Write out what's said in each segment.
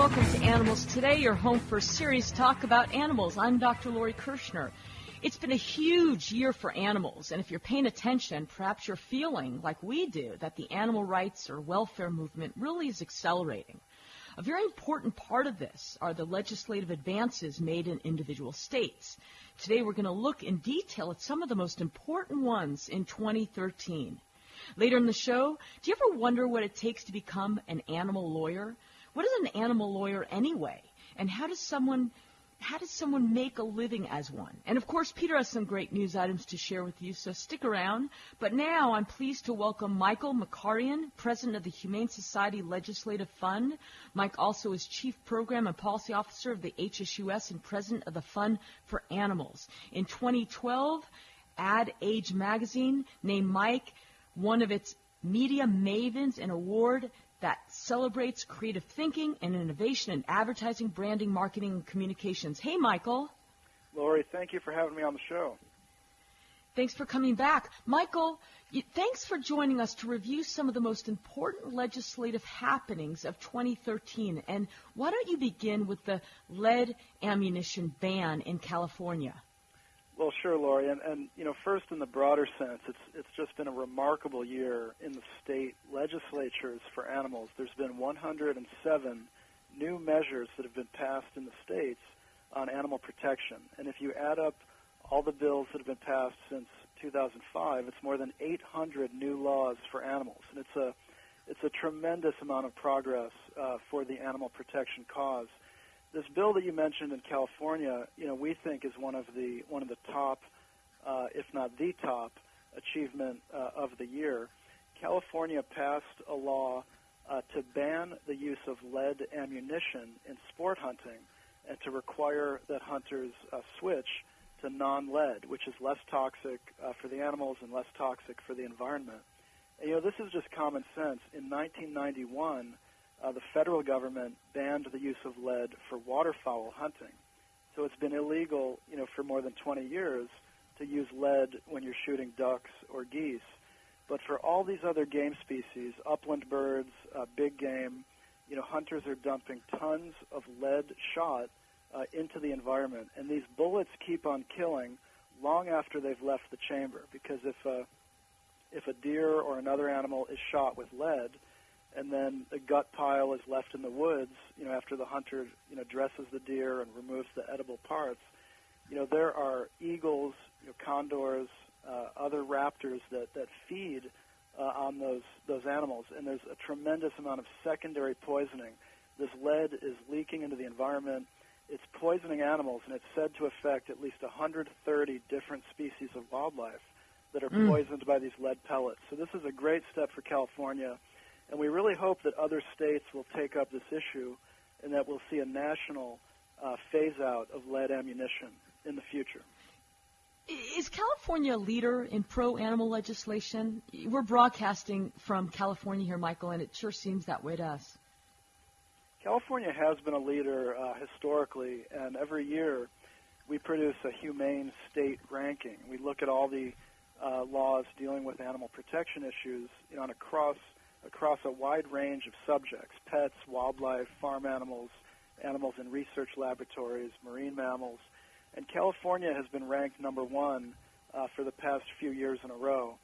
welcome to Animals Today, your home for serious talk about animals. I'm Dr. Lori Kirshner. It's been a huge year for animals, and if you're paying attention, perhaps you're feeling, like we do, that the animal rights or welfare movement really is accelerating. A very important part of this are the legislative advances made in individual states. Today we're going to look in detail at some of the most important ones in 2013. Later in the show, do you ever wonder what it takes to become an animal lawyer? What is an animal lawyer anyway? And how does someone make a living as one? And of course, Peter has some great news items to share with you, so stick around. But now I'm pleased to welcome Michael Markarian, President of the Humane Society Legislative Fund. Mike also is Chief Program and Policy Officer of the HSUS and President of the Fund for Animals. In 2012, Ad Age magazine named Mike one of its media mavens, an award that celebrates creative thinking and innovation in advertising, branding, marketing, and communications. Hey, Michael. Lori, thank you for having me on the show. Thanks for coming back. Michael, thanks for joining us to review some of the most important legislative happenings of 2013. And why don't you begin with the lead ammunition ban in California? Well, sure, Lori. And first in the broader sense, it's just been a remarkable year in the state legislatures for animals. There's been 107 new measures that have been passed in the states on animal protection. And if you add up all the bills that have been passed since 2005, it's more than 800 new laws for animals. And it's a tremendous amount of progress for the animal protection cause. This bill that you mentioned in California, we think is one of the top, if not the top, achievement of the year. California passed a law to ban the use of lead ammunition in sport hunting and to require that hunters switch to non-lead, which is less toxic for the animals and less toxic for the environment. And, this is just common sense. In 1991, the federal government banned the use of lead for waterfowl hunting. So it's been illegal, for more than 20 years to use lead when you're shooting ducks or geese. But for all these other game species, upland birds, big game, hunters are dumping tons of lead shot into the environment. And these bullets keep on killing long after they've left the chamber, because if a deer or another animal is shot with lead, and then the gut pile is left in the woods, after the hunter, dresses the deer and removes the edible parts, there are eagles, condors, other raptors that feed on those animals, and there's a tremendous amount of secondary poisoning. This lead is leaking into the environment. It's poisoning animals, and it's said to affect at least 130 different species of wildlife that are poisoned by these lead pellets. So this is a great step for California. And we really hope that other states will take up this issue and that we'll see a national phase-out of lead ammunition in the future. Is California a leader in pro-animal legislation? We're broadcasting from California here, Michael, and it sure seems that way to us. California has been a leader historically, and every year we produce a humane state ranking. We look at all the laws dealing with animal protection issues across a wide range of subjects: pets, wildlife, farm animals, animals in research laboratories, marine mammals. And California has been ranked number one for the past few years in a row.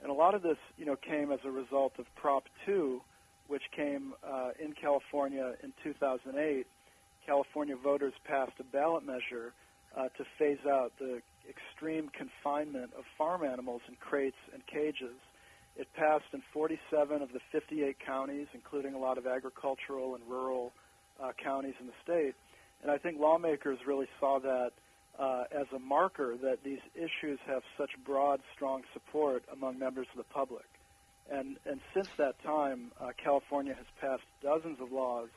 And a lot of this, came as a result of Prop 2, which came in California in 2008. California voters passed a ballot measure to phase out the extreme confinement of farm animals in crates and cages. It passed in 47 of the 58 counties, including a lot of agricultural and rural counties in the state. And I think lawmakers really saw that as a marker that these issues have such broad, strong support among members of the public. And since that time, California has passed dozens of laws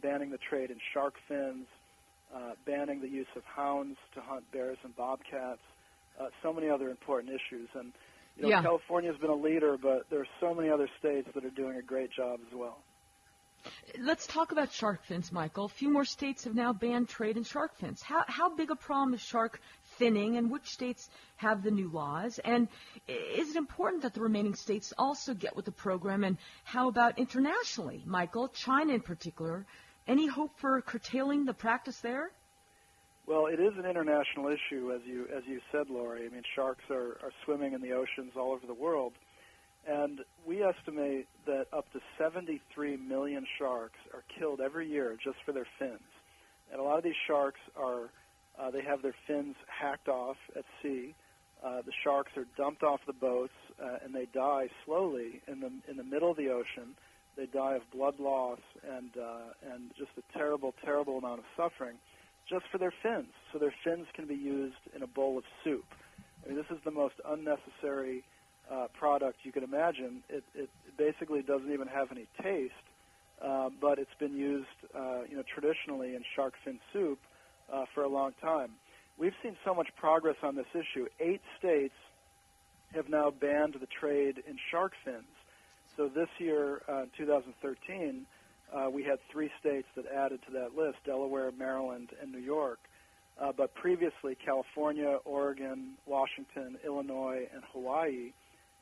banning the trade in shark fins, banning the use of hounds to hunt bears and bobcats, so many other important issues. And California has been a leader, but there are so many other states that are doing a great job as well. Let's talk about shark fins, Michael. A few more states have now banned trade in shark fins. How big a problem is shark finning, and which states have the new laws? And is it important that the remaining states also get with the program? And how about internationally, Michael, China in particular, Any hope for curtailing the practice there? Well, it is an international issue, as you said, Lori. I mean, sharks are swimming in the oceans all over the world, and we estimate that up to 73 million sharks are killed every year just for their fins. And a lot of these sharks they have their fins hacked off at sea. The sharks are dumped off the boats, and they die slowly in the middle of the ocean. They die of blood loss and just a terrible, terrible amount of suffering just for their fins. So their fins can be used in a bowl of soup. I mean, this is the most unnecessary product you could imagine. It basically doesn't even have any taste, but it's been used, traditionally in shark fin soup for a long time. We've seen so much progress on this issue. 8 states have now banned the trade in shark fins. So this year, 2013, we had 3 states that added to that list: Delaware, Maryland, and New York. But previously, California, Oregon, Washington, Illinois, and Hawaii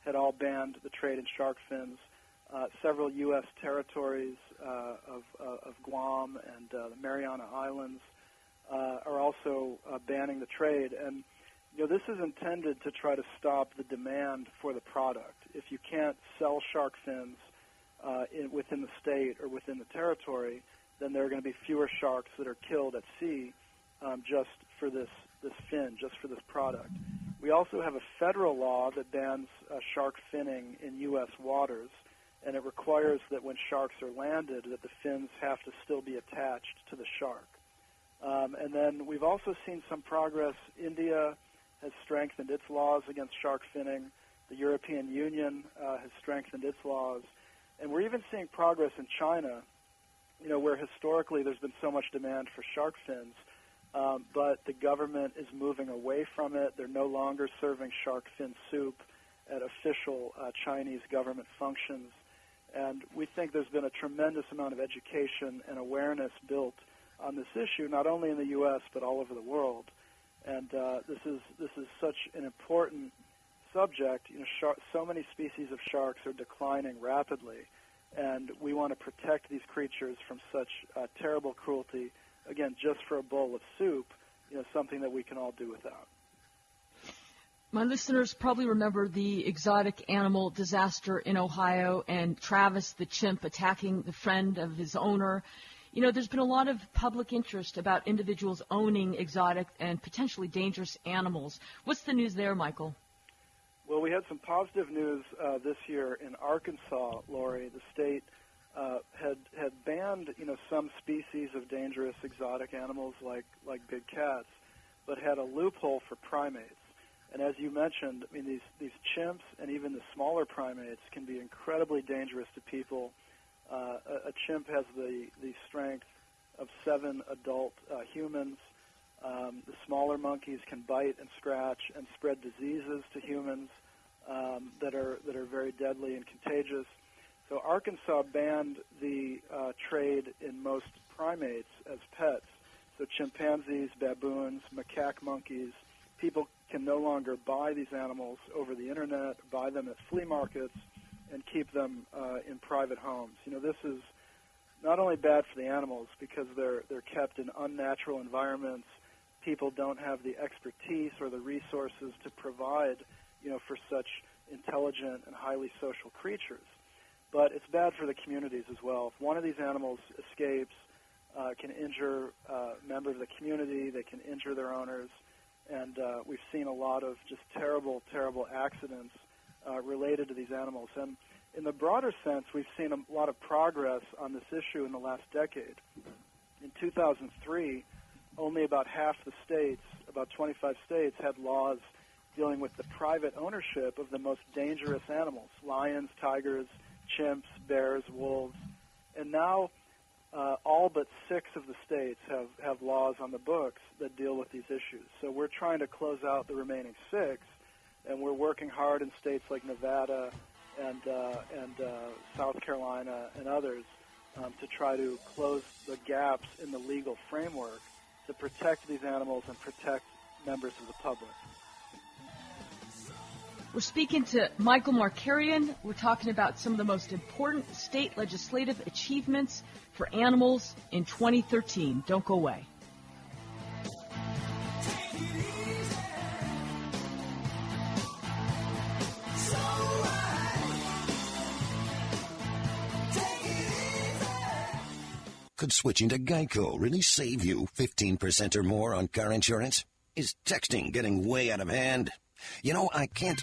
had all banned the trade in shark fins. Several U.S. territories of Guam and the Mariana Islands are also banning the trade. And this is intended to try to stop the demand for the product. If you can't sell shark fins within the state or within the territory, then there are going to be fewer sharks that are killed at sea just for this fin, just for this product. We also have a federal law that bans shark finning in U.S. waters, and it requires that when sharks are landed, that the fins have to still be attached to the shark. And then we've also seen some progress. India has strengthened its laws against shark finning. The European Union has strengthened its laws. And we're even seeing progress in China, where historically there's been so much demand for shark fins, but the government is moving away from it. They're no longer serving shark fin soup at official Chinese government functions. And we think there's been a tremendous amount of education and awareness built on this issue, not only in the U.S. but all over the world. And this is such an important subject. So many species of sharks are declining rapidly, and we want to protect these creatures from such terrible cruelty. Again, just for a bowl of soup, something that we can all do without. My listeners probably remember the exotic animal disaster in Ohio and Travis the chimp attacking the friend of his owner. There's been a lot of public interest about individuals owning exotic and potentially dangerous animals. What's the news there, Michael? Well, we had some positive news this year in Arkansas, Lori. The state had banned, some species of dangerous exotic animals like big cats, but had a loophole for primates. And as you mentioned, I mean, these chimps and even the smaller primates can be incredibly dangerous to people. A chimp has the strength of 7 adult humans. The smaller monkeys can bite and scratch and spread diseases to humans that are very deadly and contagious. So Arkansas banned the trade in most primates as pets. So chimpanzees, baboons, macaque monkeys. People can no longer buy these animals over the internet, buy them at flea markets, and keep them in private homes. This is not only bad for the animals because they're kept in unnatural environments. People don't have the expertise or the resources to provide, for such intelligent and highly social creatures. But it's bad for the communities as well. If one of these animals escapes, can injure members of the community, they can injure their owners, and we've seen a lot of just terrible, terrible accidents related to these animals. And in the broader sense, we've seen a lot of progress on this issue in the last decade. In 2003, only about half the states, about 25 states, had laws dealing with the private ownership of the most dangerous animals: lions, tigers, chimps, bears, wolves. And now all but 6 of the states have laws on the books that deal with these issues. So we're trying to close out the remaining 6, and we're working hard in states like Nevada and South Carolina and others to try to close the gaps in the legal framework to protect these animals and protect members of the public. We're speaking to Michael Markarian. We're talking about some of the most important state legislative achievements for animals in 2013. Don't go away. Could switching to Geico really save you 15% or more on car insurance? Is texting getting way out of hand? You know, I can't...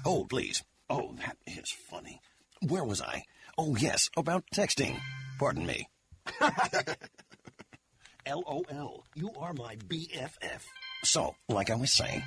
Hold, please. Oh, that is funny. Where was I? Oh, yes, about texting. Pardon me. LOL, you are my BFF. So, like I was saying...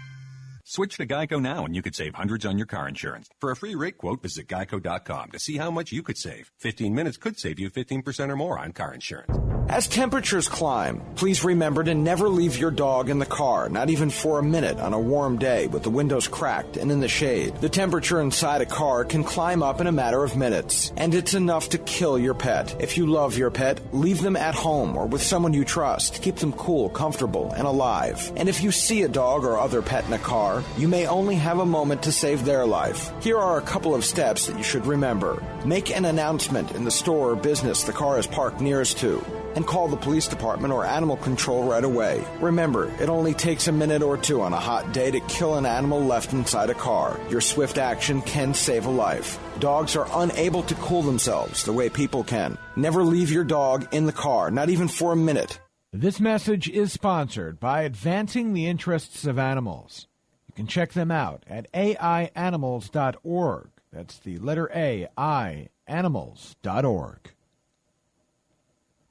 Switch to Geico now and you could save hundreds on your car insurance. For a free rate quote, visit geico.com to see how much you could save. 15 minutes could save you 15% or more on car insurance. As temperatures climb, please remember to never leave your dog in the car, not even for a minute on a warm day with the windows cracked and in the shade. The temperature inside a car can climb up in a matter of minutes, and it's enough to kill your pet. If you love your pet, leave them at home or with someone you trust. Keep them cool, comfortable, and alive. And if you see a dog or other pet in a car, you may only have a moment to save their life. Here are a couple of steps that you should remember. Make an announcement in the store or business the car is parked nearest to, and call the police department or animal control right away. Remember, it only takes a minute or two on a hot day to kill an animal left inside a car. Your swift action can save a life. Dogs are unable to cool themselves the way people can. Never leave your dog in the car, not even for a minute. This message is sponsored by Advancing the Interests of Animals. You can check them out at aianimals.org. That's the letter A, animals.org.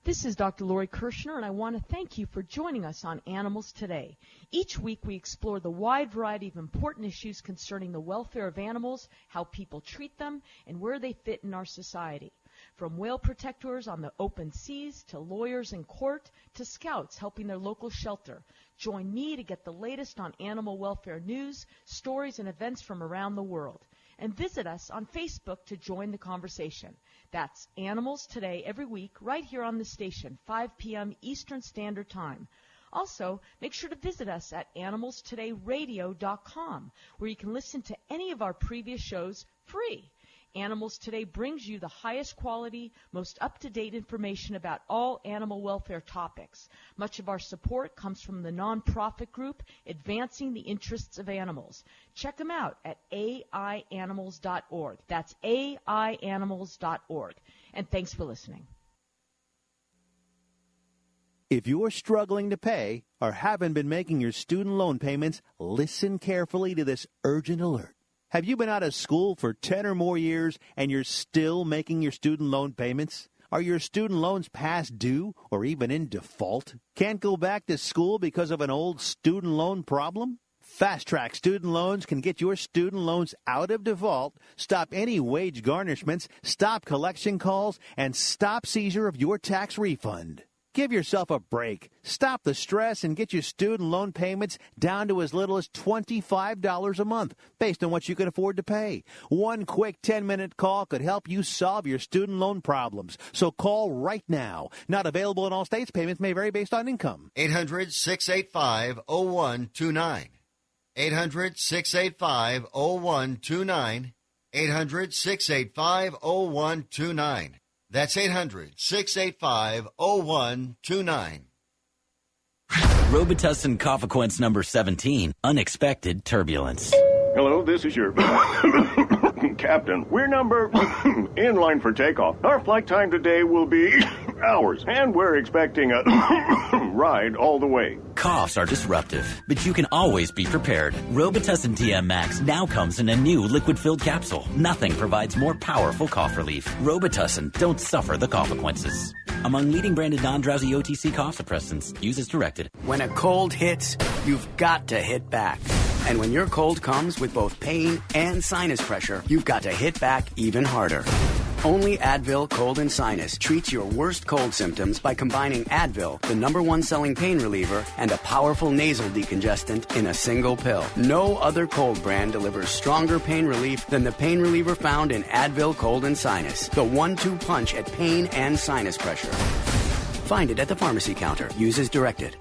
This is Dr. Lori Kirshner, and I want to thank you for joining us on Animals Today. Each week we explore the wide variety of important issues concerning the welfare of animals, how people treat them, and where they fit in our society. From whale protectors on the open seas, to lawyers in court, to scouts helping their local shelter. Join me to get the latest on animal welfare news, stories, and events from around the world. And visit us on Facebook to join the conversation. That's Animals Today every week right here on the station, 5 p.m. Eastern Standard Time. Also, make sure to visit us at animalstodayradio.com, where you can listen to any of our previous shows free. Animals Today brings you the highest quality, most up-to-date information about all animal welfare topics. Much of our support comes from the nonprofit group Advancing the Interests of Animals. Check them out at aianimals.org. That's aianimals.org. And thanks for listening. If you're struggling to pay or haven't been making your student loan payments, listen carefully to this urgent alert. Have you been out of school for 10 or more years and you're still making your student loan payments? Are your student loans past due or even in default? Can't go back to school because of an old student loan problem? Fast Track Student Loans can get your student loans out of default, stop any wage garnishments, stop collection calls, and stop seizure of your tax refund. Give yourself a break. Stop the stress and get your student loan payments down to as little as $25 a month, based on what you can afford to pay. One quick 10-minute call could help you solve your student loan problems. So call right now. Not available in all states. Payments may vary based on income. 800-685-0129. 800-685-0129. 800-685-0129. That's 800-685-0129. Robitussin Cofequence number 17, Unexpected Turbulence. Hello, this is your captain. We're in line for takeoff. Our flight time today will be hours, and we're expecting a ride all the way. Coughs are disruptive, but you can always be prepared. Robitussin TM Max now comes in a new liquid-filled capsule. Nothing provides more powerful cough relief. Robitussin, don't suffer the consequences. Among leading branded non-drowsy OTC cough suppressants, use as directed. When a cold hits, you've got to hit back. And when your cold comes with both pain and sinus pressure, you've got to hit back even harder. Only Advil Cold and Sinus treats your worst cold symptoms by combining Advil, the #1 selling pain reliever, and a powerful nasal decongestant in a single pill. No other cold brand delivers stronger pain relief than the pain reliever found in Advil Cold and Sinus, the 1-2 punch at pain and sinus pressure. Find it at the pharmacy counter. Use as directed.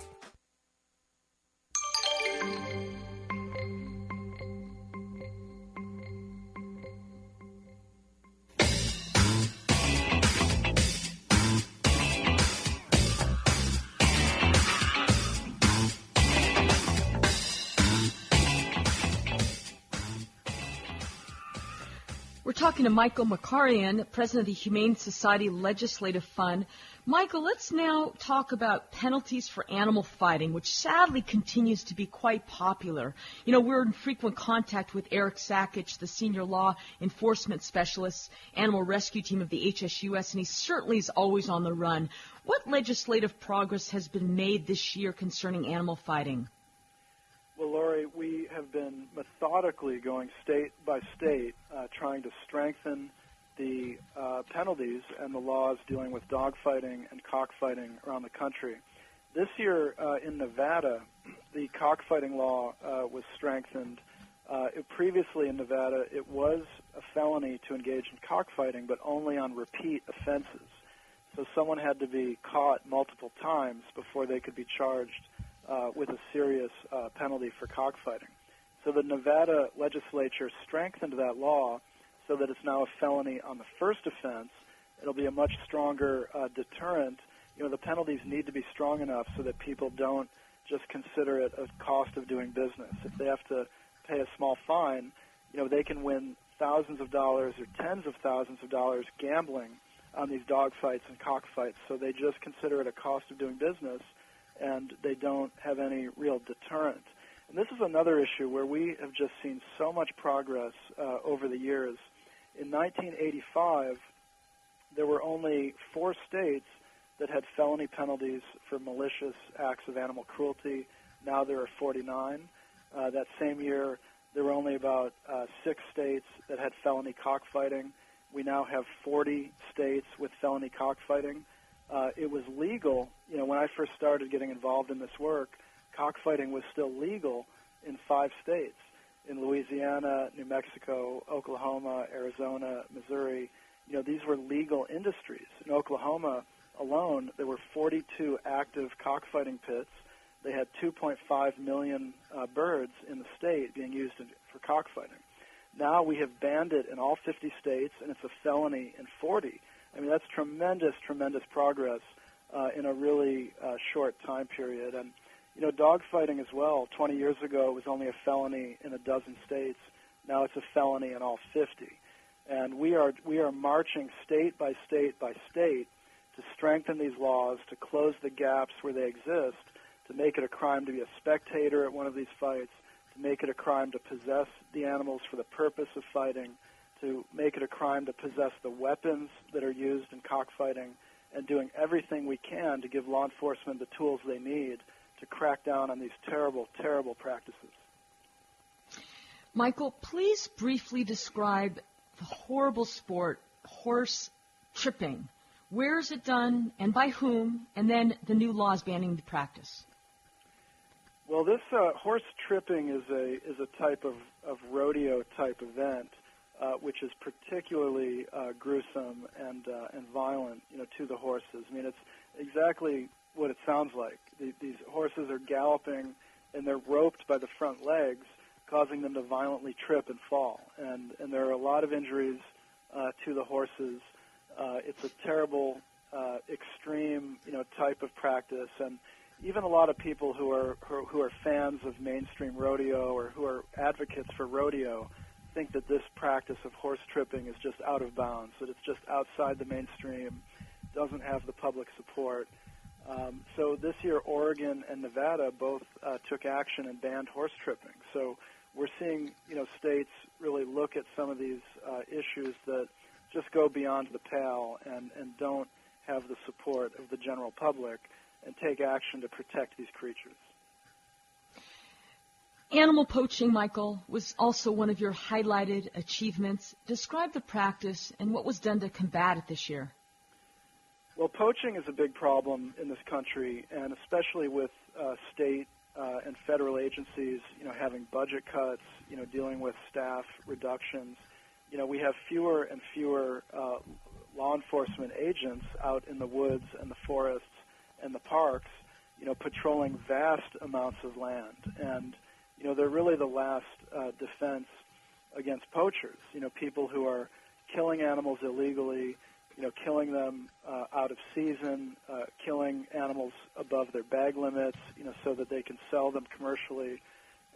talking to Michael Markarian, president of the Humane Society Legislative Fund. Michael, let's now talk about penalties for animal fighting, which sadly continues to be quite popular. You know, we're in frequent contact with Eric Sakich, the senior law enforcement specialist, animal rescue team of the HSUS, and he certainly is always on the run. What legislative progress has been made this year concerning animal fighting? Well, Lori, we have been methodically going state by state, trying to strengthen the penalties and the laws dealing with dogfighting and cockfighting around the country. This year in Nevada, the cockfighting law was strengthened. Previously in Nevada, it was a felony to engage in cockfighting, but only on repeat offenses. So someone had to be caught multiple times before they could be charged with a serious penalty for cockfighting. So the Nevada legislature strengthened that law so that it's now a felony on the first offense. It'll be a much stronger deterrent. You know, the penalties need to be strong enough so that people don't just consider it a cost of doing business. If they have to pay a small fine, you know, they can win thousands of dollars or tens of thousands of dollars gambling on these dog fights and cockfights. So they just consider it a cost of doing business, and they don't have any real deterrent. And this is another issue where we have just seen so much progress over the years. In 1985, there were only 4 states that had felony penalties for malicious acts of animal cruelty. Now there are 49. That same year, there were only about 6 states that had felony cockfighting. We now have 40 states with felony cockfighting. It was legal, you know, when I first started getting involved in this work, cockfighting was still legal in 5 states, in Louisiana, New Mexico, Oklahoma, Arizona, Missouri. You know, these were legal industries. In Oklahoma alone, there were 42 active cockfighting pits. They had 2.5 million birds in the state being used for cockfighting. Now we have banned it in all 50 states, and it's a felony in 40. I mean, that's tremendous, tremendous progress in a really short time period. And, you know, dogfighting as well. 20 years ago, it was only a felony in a dozen states. Now it's a felony in all 50. And we are marching state by state by state to strengthen these laws, to close the gaps where they exist, to make it a crime to be a spectator at one of these fights, to make it a crime to possess the animals for the purpose of fighting, to make it a crime to possess the weapons that are used in cockfighting, and doing everything we can to give law enforcement the tools they need to crack down on these terrible, terrible practices. Michael, please briefly describe the horrible sport, horse tripping. Where is it done and by whom, and then the new laws banning the practice? Well, this horse tripping is a type of rodeo-type event, which is particularly gruesome and violent, you know, to the horses. I mean, it's exactly what it sounds like. These horses are galloping, and they're roped by the front legs, causing them to violently trip and fall. And there are a lot of injuries to the horses. It's a terrible, extreme, you know, type of practice. And even a lot of people who are fans of mainstream rodeo or who are advocates for rodeo think that this practice of horse tripping is just out of bounds, that it's just outside the mainstream, doesn't have the public support. So this year, Oregon and Nevada both took action and banned horse tripping. So we're seeing, you know, states really look at some of these issues that just go beyond the pale and don't have the support of the general public and take action to protect these creatures. Animal poaching, Michael, was also one of your highlighted achievements. Describe the practice and what was done to combat it this year. Well, poaching is a big problem in this country, and especially with state and federal agencies, you know, having budget cuts, you know, dealing with staff reductions. You know, we have fewer and fewer law enforcement agents out in the woods and the forests and the parks, you know, patrolling vast amounts of land. And, you know, they're really the last defense against poachers, you know, people who are killing animals illegally, you know, killing them out of season, killing animals above their bag limits, you know, so that they can sell them commercially.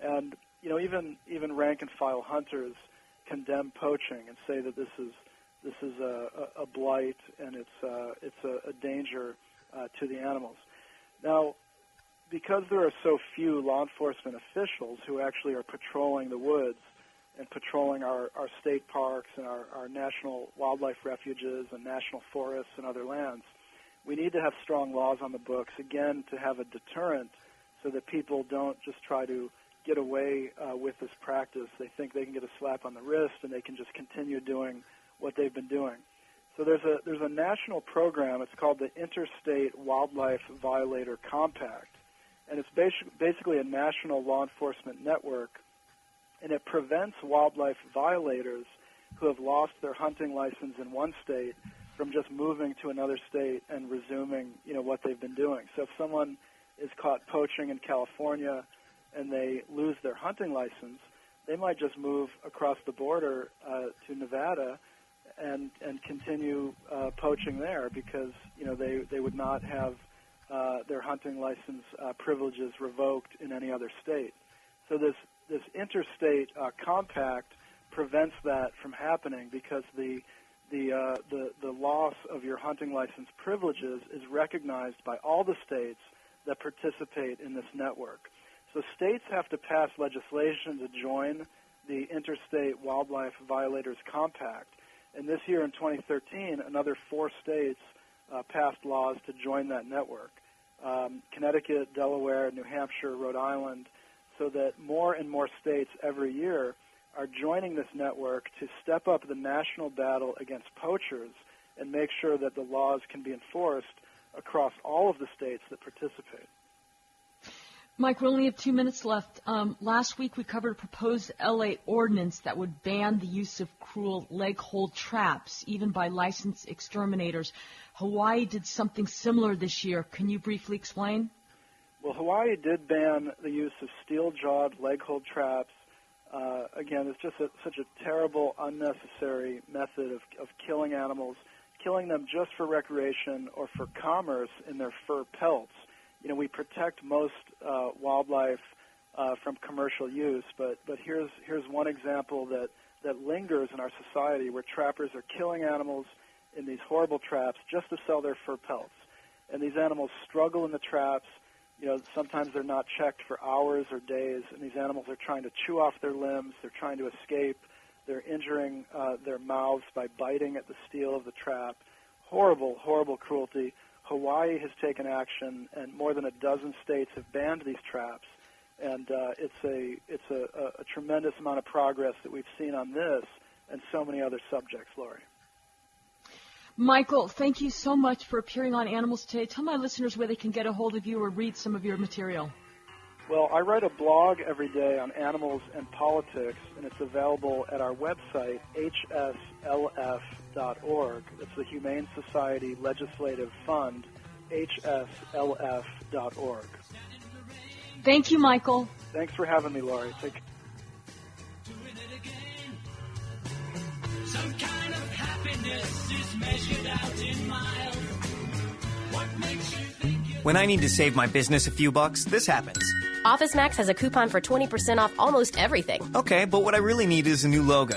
And, you know, even rank and file hunters condemn poaching and say that this is a blight and it's a danger to the animals. Now, because there are so few law enforcement officials who actually are patrolling the woods and patrolling our state parks and our national wildlife refuges and national forests and other lands, we need to have strong laws on the books, again, to have a deterrent so that people don't just try to get away with this practice. They think they can get a slap on the wrist and they can just continue doing what they've been doing. So there's a national program. It's called the Interstate Wildlife Violator Compact, and it's basically a national law enforcement network, and it prevents wildlife violators who have lost their hunting license in one state from just moving to another state and resuming, what they've been doing. So if someone is caught poaching in California and they lose their hunting license, they might just move across the border to Nevada and continue poaching there because they would not have their hunting license privileges revoked in any other state. So this interstate compact prevents that from happening because the loss of your hunting license privileges is recognized by all the states that participate in this network. So states have to pass legislation to join the Interstate Wildlife Violators Compact. And this year in 2013, another 4 states passed laws to join that network. Connecticut, Delaware, New Hampshire, Rhode Island, so that more and more states every year are joining this network to step up the national battle against poachers and make sure that the laws can be enforced across all of the states that participate. Mike, we only have 2 minutes left. Last week we covered a proposed L.A. ordinance that would ban the use of cruel leg-hold traps, even by licensed exterminators. Hawaii did something similar this year. Can you briefly explain? Well, Hawaii did ban the use of steel-jawed leg-hold traps. Again, it's just such a terrible, unnecessary method of killing animals, killing them just for recreation or for commerce in their fur pelts. We protect most wildlife from commercial use, but here's one example that lingers in our society where trappers are killing animals in these horrible traps just to sell their fur pelts. And these animals struggle in the traps. Sometimes they're not checked for hours or days, and these animals are trying to chew off their limbs. They're trying to escape. They're injuring their mouths by biting at the steel of the trap. Horrible, horrible cruelty. Hawaii has taken action, and more than a dozen states have banned these traps. And it's a tremendous amount of progress that we've seen on this and so many other subjects, Lori. Michael, thank you so much for appearing on Animals Today. Tell my listeners where they can get a hold of you or read some of your material. Well, I write a blog every day on animals and politics, and it's available at our website, hslf.org. It's the Humane Society Legislative Fund, hslf.org. Thank you, Michael. Thanks for having me, Lori. Take care. Some kind of happiness is measured out in miles. What makes you think when I need to save my business a few bucks, this happens. Office Max has a coupon for 20% off almost everything. Okay, but what I really need is a new logo.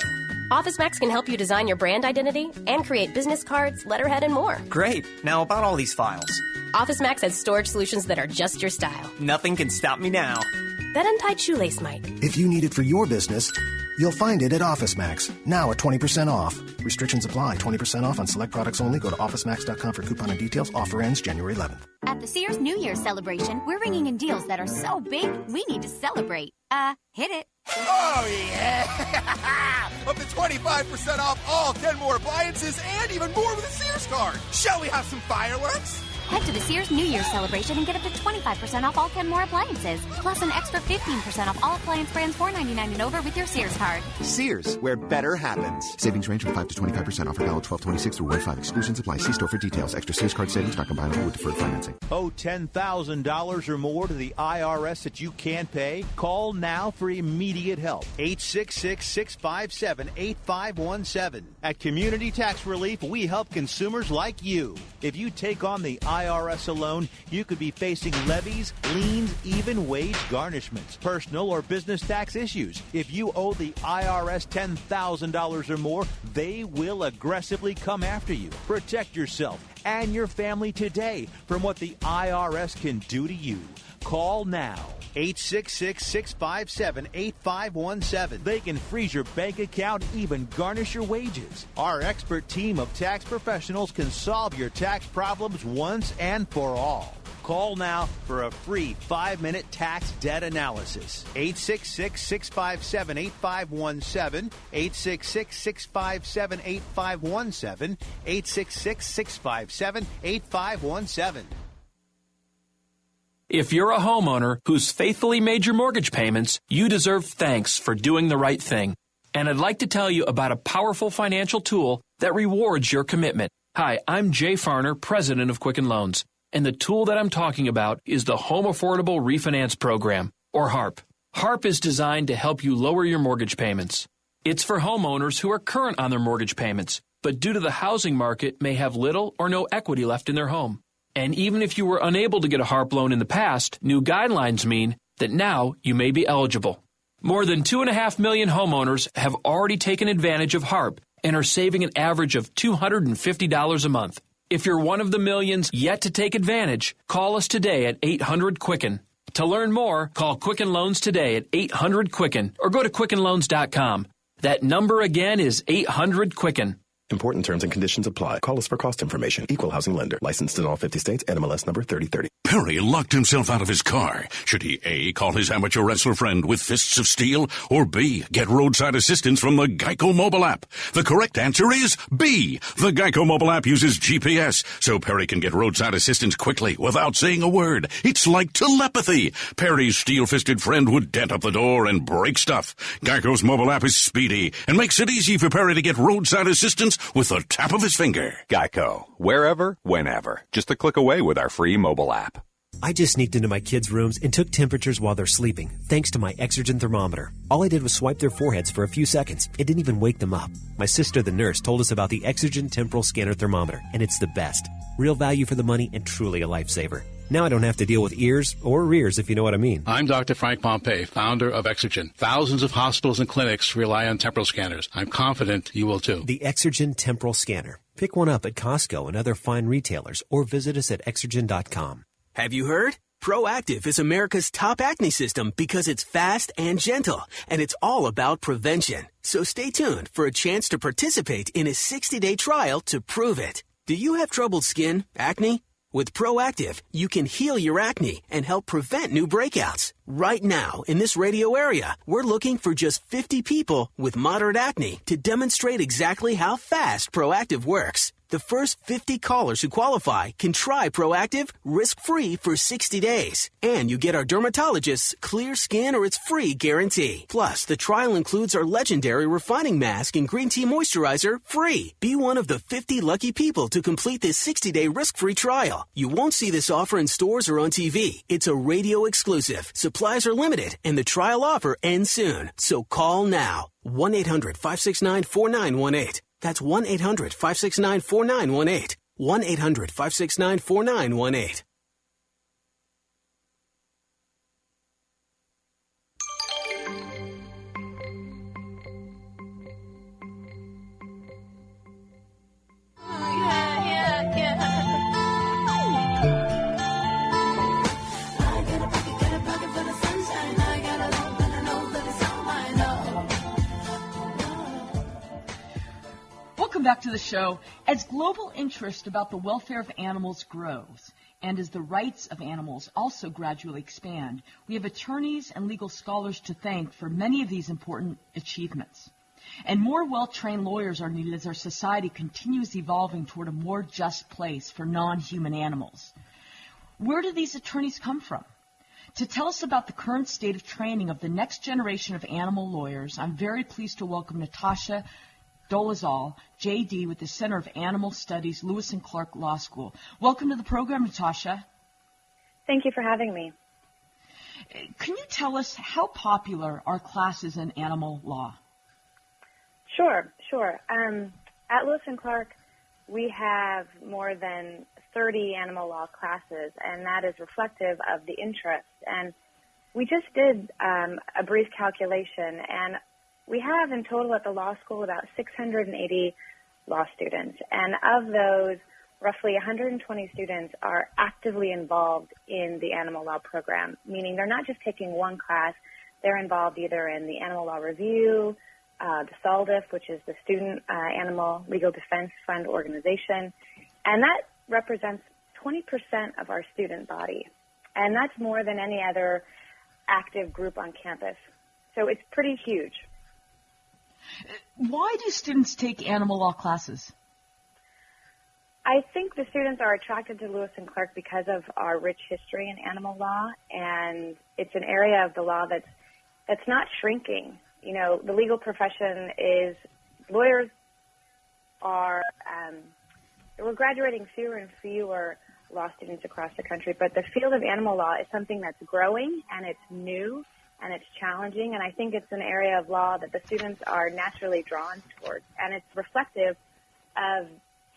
Office Max can help you design your brand identity and create business cards, letterhead, and more. Great. Now about all these files. Office Max has storage solutions that are just your style. Nothing can stop me now. That untied shoelace might. If you need it for your business, you'll find it at Office Max, now at 20% off. Restrictions apply. 20% off on select products only. Go to OfficeMax.com for coupon and details. Offer ends January 11th. At the Sears New Year celebration, we're ringing in deals that are so big, we need to celebrate. Hit it. Oh, yeah! Up to 25% off all Kenmore appliances and even more with a Sears card. Shall we have some fireworks? Head to the Sears New Year celebration and get up to 25% off all Kenmore appliances, plus an extra 15% off all appliance brands $4.99 and over with your Sears card. Sears, where better happens. Savings range from 5 to 25%. Offer valid 12/26 through 1/5. Exclusions apply. See store for details. Extra Sears card savings not combinable with deferred financing. Owe $10,000 or more to the IRS that you can't pay? Call now for immediate help. 866-657-8517. At Community Tax Relief, we help consumers like you. If you take on the IRS IRS alone, you could be facing levies, liens, even wage garnishments, personal or business tax issues. If you owe the IRS $10,000 or more, they will aggressively come after you. Protect yourself and your family today from what the IRS can do to you. Call now. 866-657-8517. They can freeze your bank account, even garnish your wages. Our expert team of tax professionals can solve your tax problems once and for all. Call now for a free 5-minute tax debt analysis. 866-657-8517. 866-657-8517. 866-657-8517. If you're a homeowner who's faithfully made your mortgage payments, you deserve thanks for doing the right thing. And I'd like to tell you about a powerful financial tool that rewards your commitment. Hi, I'm Jay Farner, president of Quicken Loans. And the tool that I'm talking about is the Home Affordable Refinance Program, or HARP. HARP is designed to help you lower your mortgage payments. It's for homeowners who are current on their mortgage payments, but due to the housing market may have little or no equity left in their home. And even if you were unable to get a HARP loan in the past, new guidelines mean that now you may be eligible. More than 2.5 million homeowners have already taken advantage of HARP and are saving an average of $250 a month. If you're one of the millions yet to take advantage, call us today at 800-QUICKEN. To learn more, call Quicken Loans today at 800-QUICKEN or go to QuickenLoans.com. That number again is 800-QUICKEN. Important terms and conditions apply. Call us for cost information. Equal housing lender. Licensed in all 50 states. NMLS number 3030. Perry locked himself out of his car. Should he A, call his amateur wrestler friend with fists of steel, or B, get roadside assistance from the Geico mobile app? The correct answer is B. The Geico mobile app uses GPS, so Perry can get roadside assistance quickly without saying a word. It's like telepathy. Perry's steel-fisted friend would dent up the door and break stuff. Geico's mobile app is speedy and makes it easy for Perry to get roadside assistance with the tap of his finger. Geico. Wherever, whenever. Just a click away with our free mobile app. I just sneaked into my kids' rooms and took temperatures while they're sleeping, thanks to my Exergen thermometer. All I did was swipe their foreheads for a few seconds. It didn't even wake them up. My sister, the nurse, told us about the Exergen temporal scanner thermometer, and it's the best. Real value for the money and truly a lifesaver. Now I don't have to deal with ears or rears, if you know what I mean. I'm Dr. Frank Pompey, founder of Exergen. Thousands of hospitals and clinics rely on temporal scanners. I'm confident you will too. The Exergen temporal scanner. Pick one up at Costco and other fine retailers, or visit us at Exergen.com. Have you heard? Proactive is America's top acne system because it's fast and gentle, and it's all about prevention. So stay tuned for a chance to participate in a 60-day trial to prove it. Do you have troubled skin, acne? With Proactive, you can heal your acne and help prevent new breakouts. Right now, in this radio area, we're looking for just 50 people with moderate acne to demonstrate exactly how fast Proactive works. The first 50 callers who qualify can try Proactive risk-free for 60 days. And you get our dermatologist's clear skin or it's free guarantee. Plus, the trial includes our legendary refining mask and green tea moisturizer free. Be one of the 50 lucky people to complete this 60-day risk-free trial. You won't see this offer in stores or on TV. It's a radio exclusive. Supplies are limited, and the trial offer ends soon. So call now. 1-800-569-4918. That's 1-800-569-4918. 1-800-569-4918. Welcome back to the show. As global interest about the welfare of animals grows, and as the rights of animals also gradually expand, we have attorneys and legal scholars to thank for many of these important achievements. And more well-trained lawyers are needed as our society continues evolving toward a more just place for non-human animals. Where do these attorneys come from? To tell us about the current state of training of the next generation of animal lawyers, I'm very pleased to welcome Natasha Dolezal, J.D. with the Center of Animal Studies, Lewis and Clark Law School. Welcome to the program, Natasha. Thank you for having me. Can you tell us how popular are classes in animal law? Sure. At Lewis and Clark, we have more than 30 animal law classes, and that is reflective of the interest. And we just did a brief calculation, and we have in total at the law school about 680 law students. And of those, roughly 120 students are actively involved in the animal law program, meaning they're not just taking one class, they're involved either in the animal law review, the SALDIF, which is the Student Animal Legal Defense Fund organization, and that represents 20% of our student body. And that's more than any other active group on campus. So it's pretty huge. Why do students take animal law classes? I think the students are attracted to Lewis and Clark because of our rich history in animal law, and it's an area of the law that's not shrinking. You know, the legal profession is, lawyers are, we're graduating fewer and fewer law students across the country, but the field of animal law is something that's growing, and it's new, and it's challenging, and I think it's an area of law that the students are naturally drawn towards, and it's reflective of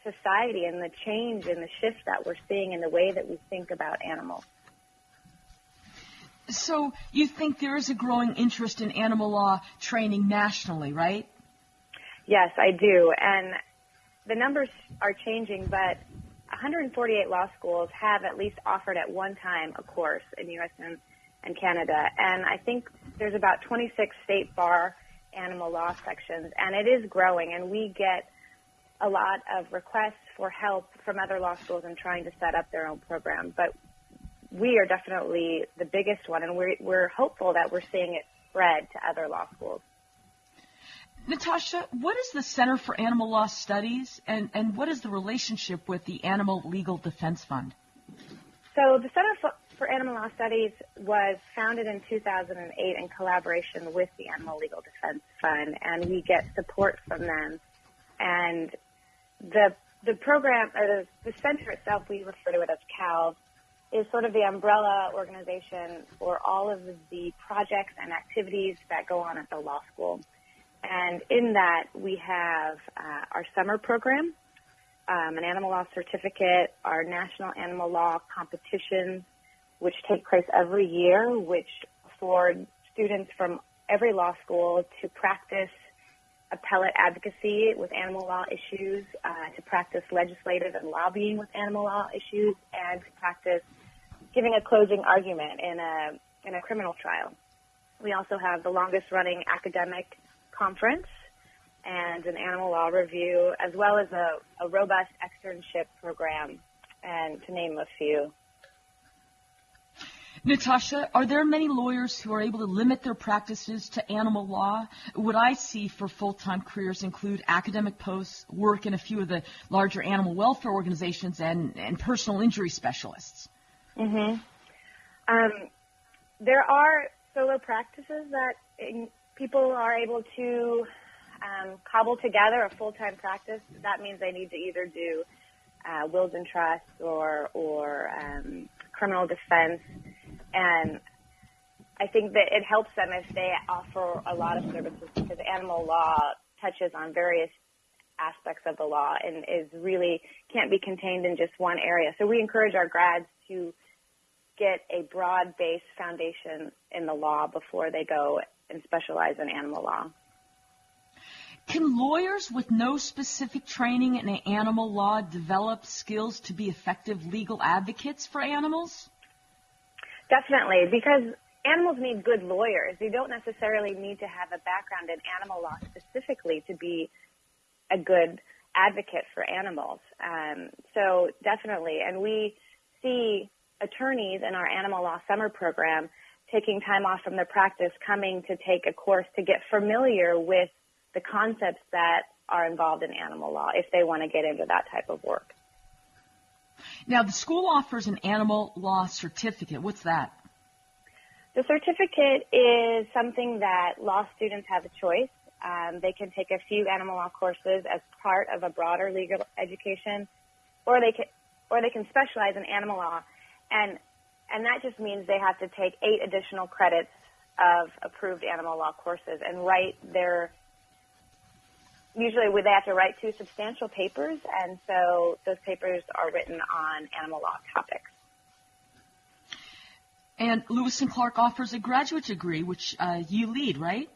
society and the change and the shift that we're seeing in the way that we think about animals. So you think there is a growing interest in animal law training nationally, right? Yes, I do. And the numbers are changing, but 148 law schools have at least offered at one time a course in the U.S. and Canada. And I think there's about 26 state bar animal law sections, and it is growing. And we get a lot of requests for help from other law schools in trying to set up their own program. But we are definitely the biggest one, and we're hopeful that we're seeing it spread to other law schools. Natasha, what is the Center for Animal Law Studies, and what is the relationship with the Animal Legal Defense Fund? So the Center for Animal Law Studies was founded in 2008 in collaboration with the Animal Legal Defense Fund, and we get support from them. And the program, or the center itself, we refer to it as CALV, is sort of the umbrella organization for all of the projects and activities that go on at the law school. And in that, we have our summer program, an animal law certificate, our national animal law competitions, which take place every year, which afford students from every law school to practice appellate advocacy with animal law issues, to practice legislative and lobbying with animal law issues, and to practice giving a closing argument in a criminal trial. We also have the longest-running academic conference and an animal law review, as well as a robust externship program, and to name a few. Natasha, are there many lawyers who are able to limit their practices to animal law? What I see for full-time careers include academic posts, work in a few of the larger animal welfare organizations, and personal injury specialists. Mm-hmm. There are solo practices that people are able to cobble together a full-time practice. That means they need to either do wills and trusts or criminal defense. And I think that it helps them if they offer a lot of services, because animal law touches on various aspects of the law and is really can't be contained in just one area. So we encourage our grads to get a broad-based foundation in the law before they go and specialize in animal law. Can lawyers with no specific training in animal law develop skills to be effective legal advocates for animals? Definitely, because animals need good lawyers. You don't necessarily need to have a background in animal law specifically to be a good advocate for animals. So definitely, and we see attorneys in our animal law summer program taking time off from their practice, coming to take a course to get familiar with the concepts that are involved in animal law if they want to get into that type of work. Now, the school offers an animal law certificate. What's that? The certificate is something that law students have a choice. They can take a few animal law courses as part of a broader legal education, or they can specialize in animal law, and that just means they have to take 8 additional credits of approved animal law courses and write their usually they have to write 2 substantial papers, and so those papers are written on animal law topics. And Lewis and Clark offers a graduate degree, which you lead, right?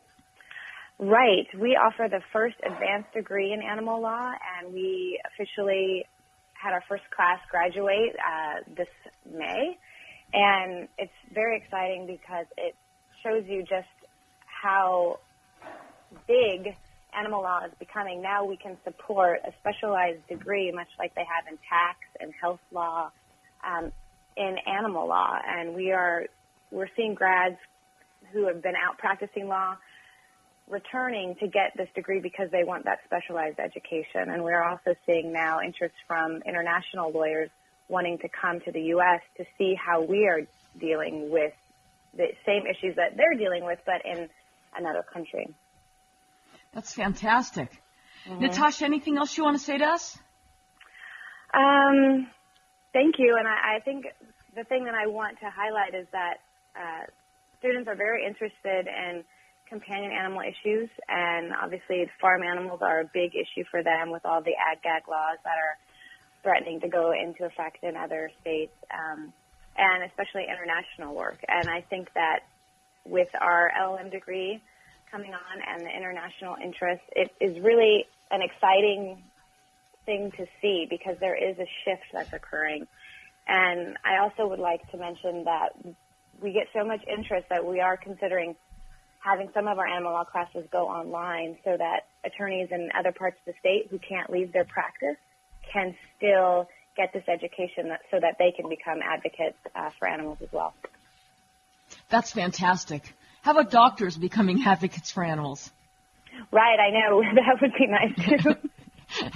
Right. We offer the first advanced degree in animal law, and we officially had our first class graduate this May. And it's very exciting because it shows you just how big animal law is becoming. Now we can support a specialized degree, much like they have in tax and health law, in animal law. And we're seeing grads who have been out practicing law returning to get this degree because they want that specialized education. And we're also seeing now interest from international lawyers wanting to come to the U.S. to see how we are dealing with the same issues that they're dealing with, but in another country. That's fantastic. Mm-hmm. Natasha, anything else you want to say to us? Thank you. And I think the thing that I want to highlight is that students are very interested in companion animal issues, and obviously farm animals are a big issue for them with all the ag-gag laws that are threatening to go into effect in other states, and especially international work. And I think that with our LLM degree coming on and the international interest, it is really an exciting thing to see because there is a shift that's occurring. And I also would like to mention that we get so much interest that we are considering having some of our animal law classes go online so that attorneys in other parts of the state who can't leave their practice can still get this education so that they can become advocates for animals as well. That's fantastic. How about doctors becoming advocates for animals? Right, I know. That would be nice too.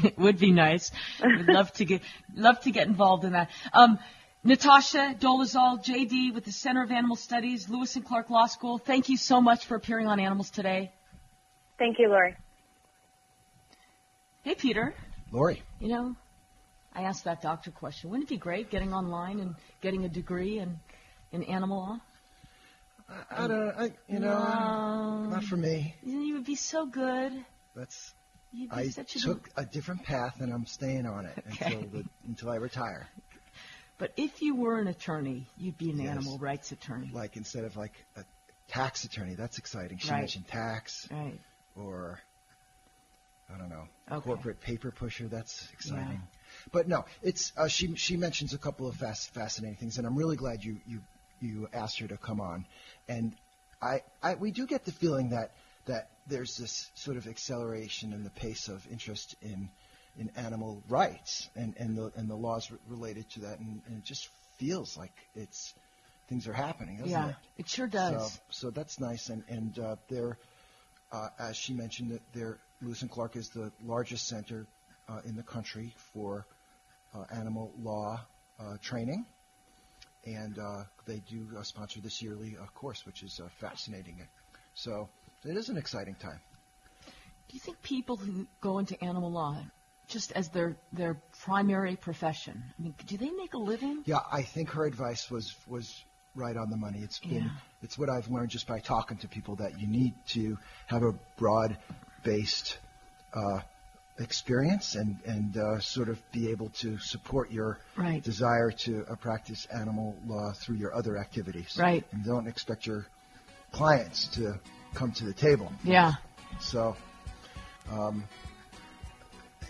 It would be nice. We'd love to get involved in that. Natasha Dolezal, JD with the Center of Animal Studies, Lewis and Clark Law School. Thank you so much for appearing on Animals Today. Thank you, Lori. Hey, Peter. Lori. You know, I asked that doctor question. Wouldn't it be great getting online and getting a degree in animal law? Not for me. You would be so good. I took a different path, and I'm staying on it until I retire. But if you were an attorney, you'd be an animal rights attorney. Like instead of like a tax attorney, that's exciting. She mentioned tax, or I don't know, corporate paper pusher. That's exciting. Yeah. But no, it's she mentions a couple of fascinating things, and I'm really glad you asked her to come on. And we do get the feeling that there's this sort of acceleration in the pace of interest in animal rights and the laws related to that, and it just feels like things are happening, doesn't it? Yeah, it sure does. So that's nice, and they're as she mentioned, that Lewis and Clark is the largest center in the country for animal law training, and they do sponsor this yearly course, which is fascinating. So it is an exciting time. Do you think people who go into animal law just as their primary profession, I mean, do they make a living? Yeah, I think her advice was right on the money. It's what I've learned just by talking to people, that you need to have a broad-based experience and sort of be able to support your desire to practice animal law through your other activities. Right. And don't expect your clients to come to the table. Yeah. So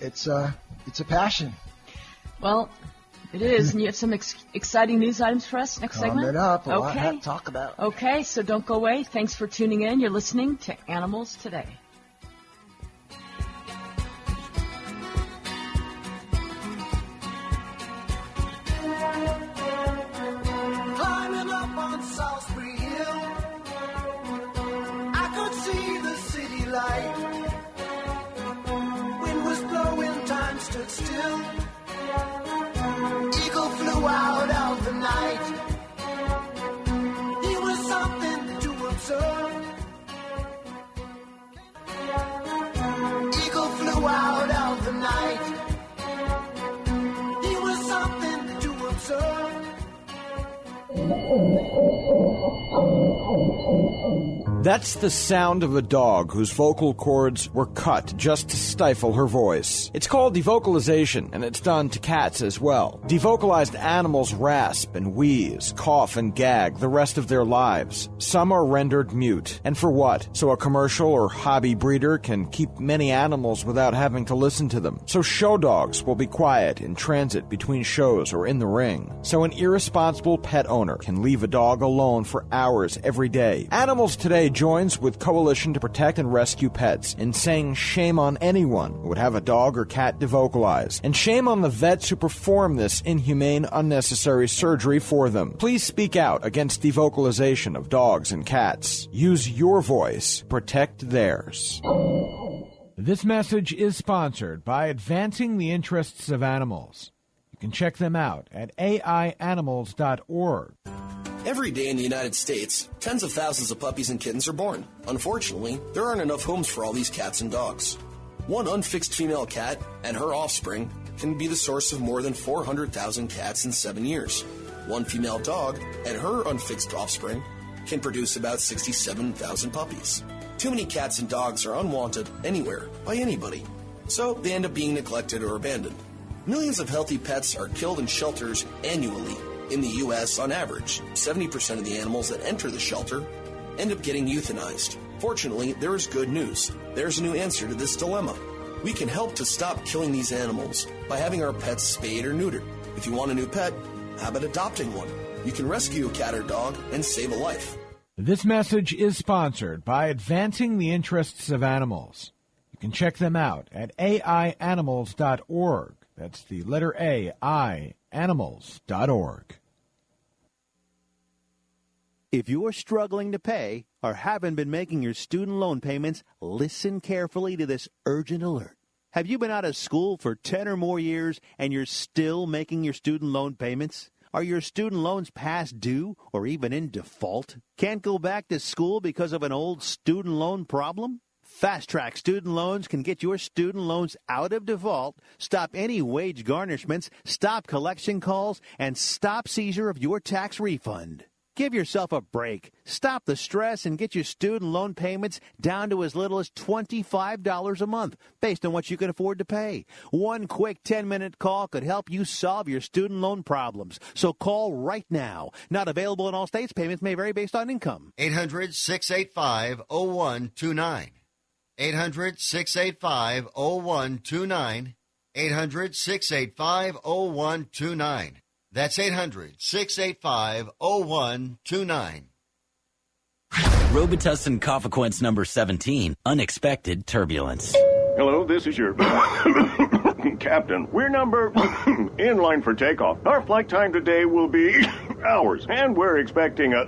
it's a passion. Well, it is, and you have some exciting news items for us next segment? Coming up, a lot to talk about. Okay, so don't go away. Thanks for tuning in. You're listening to Animals Today. Climbing up on Salisbury Hill, I could see the city light. Wind was blowing, time stood still. Eagle flew out of the night. He was something to observe. That's the sound of a dog whose vocal cords were cut just to stifle her voice. It's called devocalization, and it's done to cats as well. Devocalized animals rasp and wheeze, cough and gag the rest of their lives. Some are rendered mute. And for what? So a commercial or hobby breeder can keep many animals without having to listen to them. So show dogs will be quiet in transit between shows or in the ring. So an irresponsible pet owner can leave a dog alone for hours every day. Animals Today joins with Coalition to Protect and Rescue Pets in saying shame on anyone who would have a dog or cat devocalized, and shame on the vets who perform this inhumane, unnecessary surgery for them. Please speak out against devocalization of dogs and cats. Use your voice. Protect theirs. This message is sponsored by Advancing the Interests of Animals. You can check them out at aianimals.org. Every day in the United States, tens of thousands of puppies and kittens are born. Unfortunately, there aren't enough homes for all these cats and dogs. One unfixed female cat and her offspring can be the source of more than 400,000 cats in 7 years. One female dog and her unfixed offspring can produce about 67,000 puppies. Too many cats and dogs are unwanted anywhere by anybody, so they end up being neglected or abandoned. Millions of healthy pets are killed in shelters annually. In the U.S., on average, 70% of the animals that enter the shelter end up getting euthanized. Fortunately, there is good news. There's a new answer to this dilemma. We can help to stop killing these animals by having our pets spayed or neutered. If you want a new pet, how about adopting one? You can rescue a cat or dog and save a life. This message is sponsored by Advancing the Interests of Animals. You can check them out at aianimals.org. That's the letter A, animals.org. If you're struggling to pay or haven't been making your student loan payments, listen carefully to this urgent alert. Have you been out of school for 10 or more years and you're still making your student loan payments? Are your student loans past due or even in default? Can't go back to school because of an old student loan problem? Fast Track Student Loans can get your student loans out of default, stop any wage garnishments, stop collection calls, and stop seizure of your tax refund. Give yourself a break. Stop the stress and get your student loan payments down to as little as $25 a month, based on what you can afford to pay. One quick 10-minute call could help you solve your student loan problems. So call right now. Not available in all states. Payments may vary based on income. 800-685-0129. 800-685-0129. 800-685-0129. That's 800-685-0129. Robitussin Cofequence number 17, Unexpected Turbulence. Hello, this is your captain. We're number in line for takeoff. Our flight time today will be hours, and we're expecting a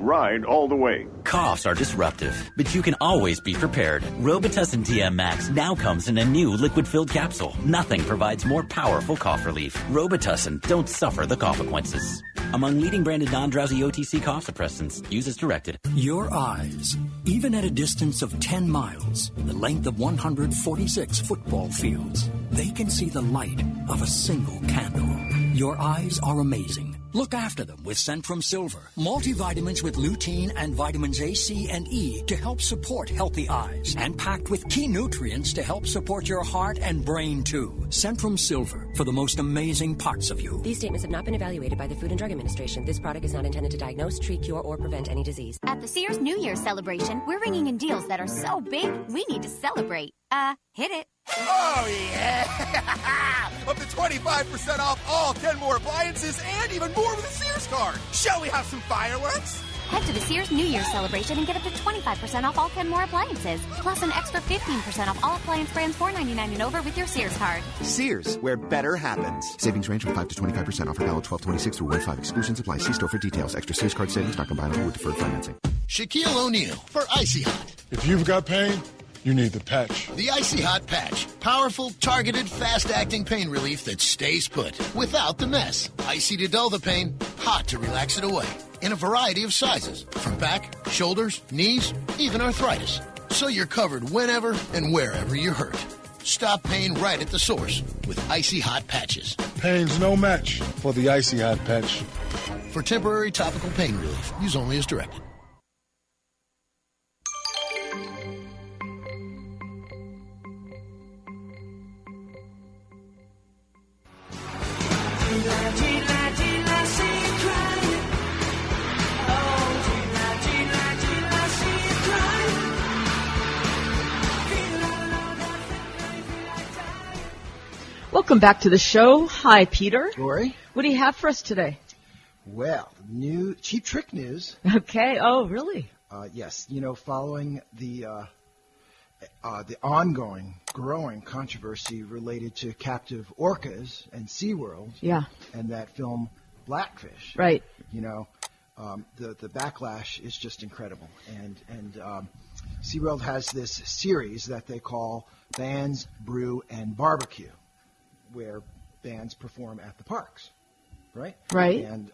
ride all the way. Coughs are disruptive, but you can always be prepared. Robitussin TM Max now comes in a new liquid-filled capsule. Nothing provides more powerful cough relief. Robitussin, don't suffer the consequences. Among leading branded non-drowsy OTC cough suppressants, use as directed. Your eyes, even at a distance of 10 miles, the length of 146 football fields, they can see the light of a single candle. Your eyes are amazing. Look after them with Centrum Silver. Multivitamins with lutein and vitamins A, C, and E to help support healthy eyes. And packed with key nutrients to help support your heart and brain, too. Centrum Silver, for the most amazing parts of you. These statements have not been evaluated by the Food and Drug Administration. This product is not intended to diagnose, treat, cure, or prevent any disease. At the Sears New Year's celebration, we're ringing in deals that are so big, we need to celebrate. Hit it. Oh, yeah! Up to 25% off all Kenmore appliances and even more with a Sears card. Shall we have some fireworks? Head to the Sears New Year's celebration and get up to 25% off all Kenmore appliances. Plus an extra 15% off all appliance brands $4.99 and over with your Sears card. Sears, where better happens. Savings range from 5 to 25%. Offer valid 12/26 through 1/5. Exclusions apply. See store for details. Extra Sears card savings not combinable with deferred financing. Shaquille O'Neal for Icy Hot. If you've got pain, you need the patch. The Icy Hot Patch. Powerful, targeted, fast-acting pain relief that stays put without the mess. Icy to dull the pain, hot to relax it away. In a variety of sizes, from back, shoulders, knees, even arthritis. So you're covered whenever and wherever you're hurt. Stop pain right at the source with Icy Hot Patches. Pain's no match for the Icy Hot Patch. For temporary topical pain relief, use only as directed. Welcome back to the show. Hi, Peter. Lori. What do you have for us today? Well, new Cheap Trick news. Okay. Oh, really? Yes. Following the ongoing, growing controversy related to captive orcas and SeaWorld. Yeah. And that film Blackfish. Right. The backlash is just incredible. And SeaWorld has this series that they call Bands, Brew, and Barbecue, where bands perform at the parks, right? Right. And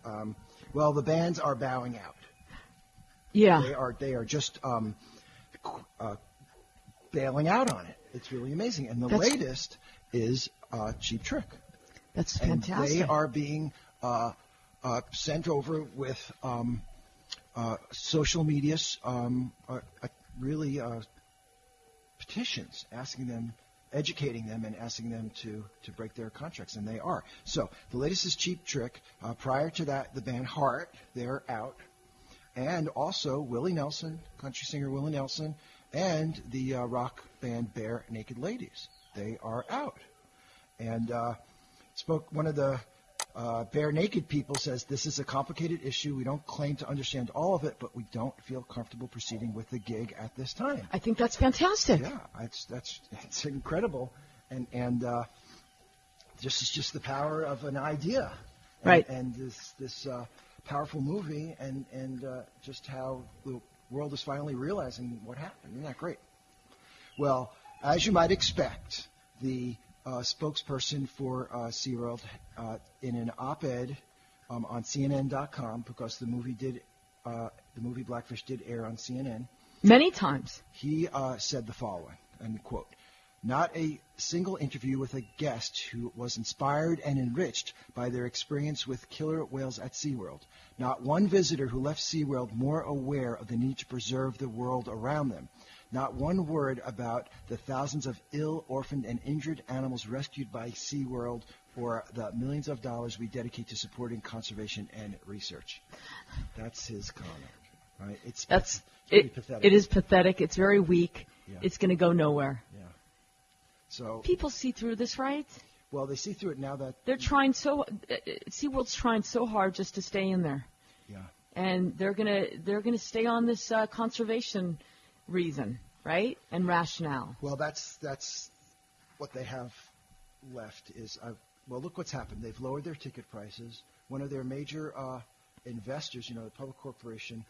the bands are bowing out. Yeah. They are just bailing out on it. It's really amazing. And the latest is Cheap Trick. That's fantastic. And they are being sent over with social media, petitions asking them, educating them and asking them to break their contracts, and they are. So the latest is Cheap Trick. Prior to that, the band Heart, they're out. And also Willie Nelson, country singer Willie Nelson, and the rock band Bare Naked Ladies. They are out. And one of the Bare Naked people says, this is a complicated issue. We don't claim to understand all of it, but we don't feel comfortable proceeding with the gig at this time. I think that's fantastic. Yeah, it's incredible. And this is just the power of an idea. Right. And this powerful movie and just how the world is finally realizing what happened. Isn't that great? Well, as you might expect, the spokesperson for SeaWorld in an op-ed on CNN.com, because the movie Blackfish did air on CNN. Many times. He said the following, and quote, "Not a single interview with a guest who was inspired and enriched by their experience with killer whales at SeaWorld. Not one visitor who left SeaWorld more aware of the need to preserve the world around them. Not one word about the thousands of ill, orphaned, and injured animals rescued by SeaWorld or the millions of dollars we dedicate to supporting conservation and research." That's his comment, right? It's pathetic. It is pathetic. It's very weak. Yeah. It's going to go nowhere. Yeah. So people see through this, right? Well, they see through it now that they're trying SeaWorld's trying so hard just to stay in there. Yeah. And they're gonna stay on this conservation reason, right? And rationale. Well, that's what they have left is, look what's happened. They've lowered their ticket prices. One of their major investors, the public corporation,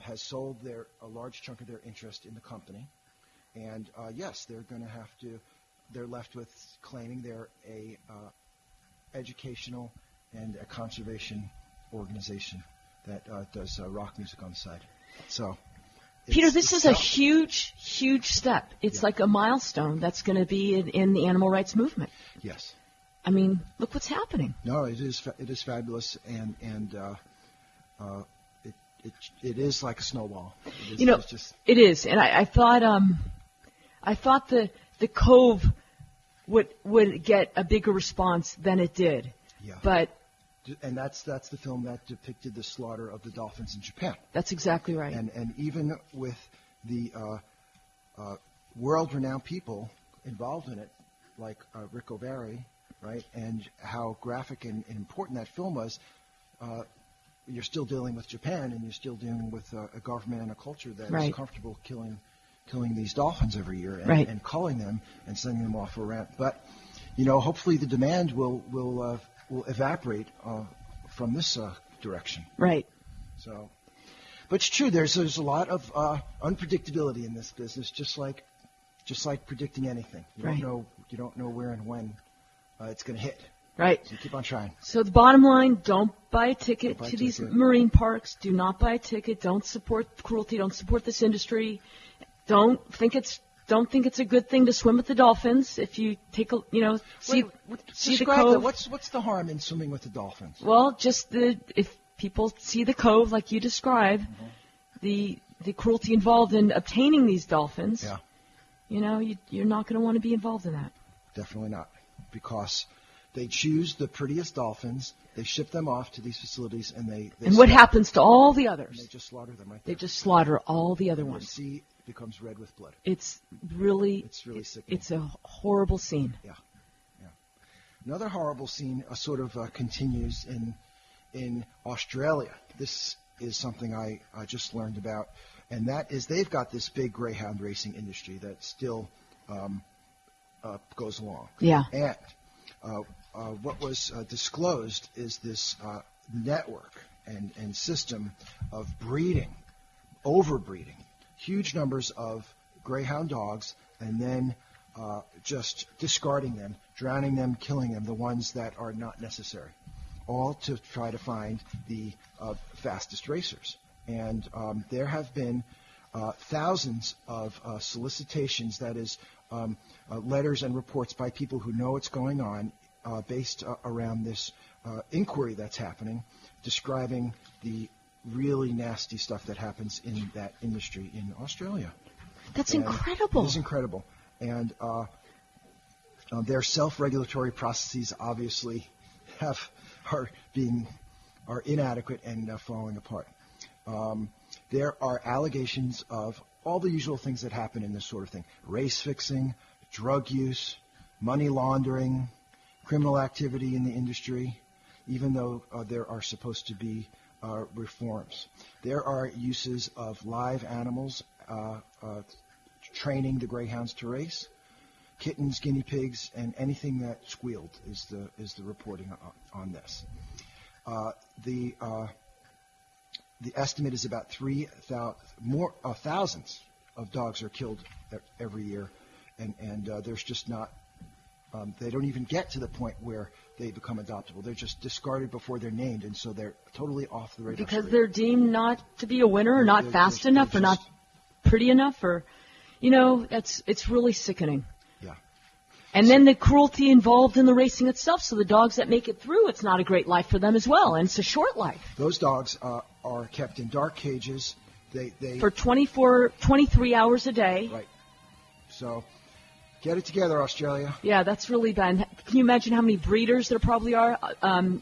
has sold a large chunk of their interest in the company. And yes, they're left with claiming they're a educational and a conservation organization that does rock music on the side. So, Peter, this is a huge, huge step. It's like a milestone that's going to be in the animal rights movement. Yes. I mean, look what's happening. No, it is fabulous, and it is like a snowball. It is, and I thought the Cove would get a bigger response than it did. Yeah. But and that's the film that depicted the slaughter of the dolphins in Japan. That's exactly right. And even with the world-renowned people involved in it, like Rick O'Barry, right, and how graphic and important that film was, you're still dealing with Japan, and you're still dealing with a government and a culture that is comfortable killing these dolphins every year and culling them and sending them off around. But hopefully the demand will evaporate from this direction. Right. So, but it's true. There's a lot of unpredictability in this business, just like predicting anything. You don't know where and when it's going to hit. Right. So you keep on trying. So the bottom line: don't buy a ticket to these marine parks. Do not buy a ticket. Don't support cruelty. Don't support this industry. Don't think it's don't think it's a good thing to swim with the dolphins. If you take a, see the cove. What's the harm in swimming with the dolphins? Well, just if people see the cove like you describe, the cruelty involved in obtaining these dolphins. Yeah. You're not going to want to be involved in that. Definitely not, because they choose the prettiest dolphins, they ship them off to these facilities, and they and what happens to all the others? They just slaughter them right there. They just slaughter all the other ones. The sea becomes red with blood. It's really sickening. It's a horrible scene. Yeah. Another horrible scene sort of continues in Australia. This is something I just learned about, and that is they've got this big greyhound racing industry that still goes along. Yeah. And what was disclosed is this network and system of breeding, overbreeding, huge numbers of greyhound dogs, and then just discarding them, drowning them, killing them, the ones that are not necessary, all to try to find the fastest racers. And there have been thousands of solicitations, that is, letters and reports by people who know what's going on, based around this inquiry that's happening, describing the really nasty stuff that happens in that industry in Australia. That's incredible. It is incredible. And their self-regulatory processes obviously are inadequate and falling apart. There are allegations of all the usual things that happen in this sort of thing: race fixing, drug use, money laundering, criminal activity in the industry, even though there are supposed to be reforms. There are uses of live animals, training the greyhounds to race, kittens, guinea pigs, and anything that squealed is the reporting on this. The estimate is about 3,000 thousands of dogs are killed every year, and there's just not. They don't even get to the point where they become adoptable. They're just discarded before they're named, and so they're totally off the radar. Because they're deemed not to be a winner, or not fast enough, or not pretty enough, or, it's really sickening. Yeah. And then the cruelty involved in the racing itself. So the dogs that make it through, it's not a great life for them as well, and it's a short life. Those dogs are kept in dark cages. They for 23 hours a day. Right. So get it together, Australia. Yeah, that's really bad. Can you imagine how many breeders there probably are,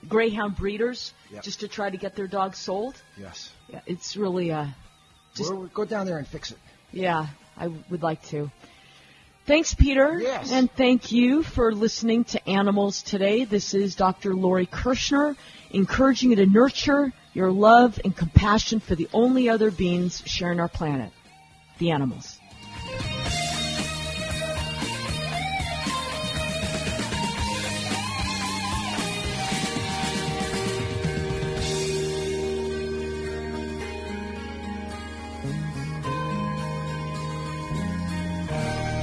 greyhound breeders, just to try to get their dogs sold? Yes. Yeah, it's really we'll go down there and fix it. Yeah, I would like to. Thanks, Peter. Yes. And thank you for listening to Animals Today. This is Dr. Lori Kirshner, encouraging you to nurture your love and compassion for the only other beings sharing our planet, the animals.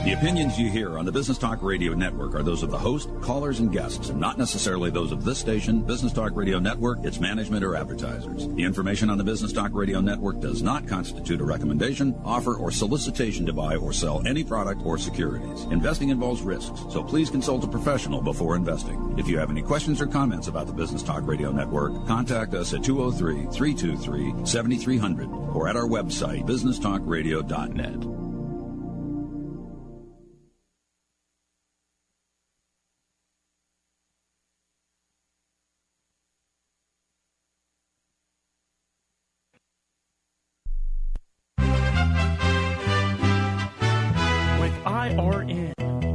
The opinions you hear on the Business Talk Radio Network are those of the host, callers, and guests, and not necessarily those of this station, Business Talk Radio Network, its management, or advertisers. The information on the Business Talk Radio Network does not constitute a recommendation, offer, or solicitation to buy or sell any product or securities. Investing involves risks, so please consult a professional before investing. If you have any questions or comments about the Business Talk Radio Network, contact us at 203-323-7300 or at our website, businesstalkradio.net.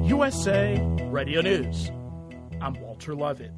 USA Radio News. I'm Walter Lovett.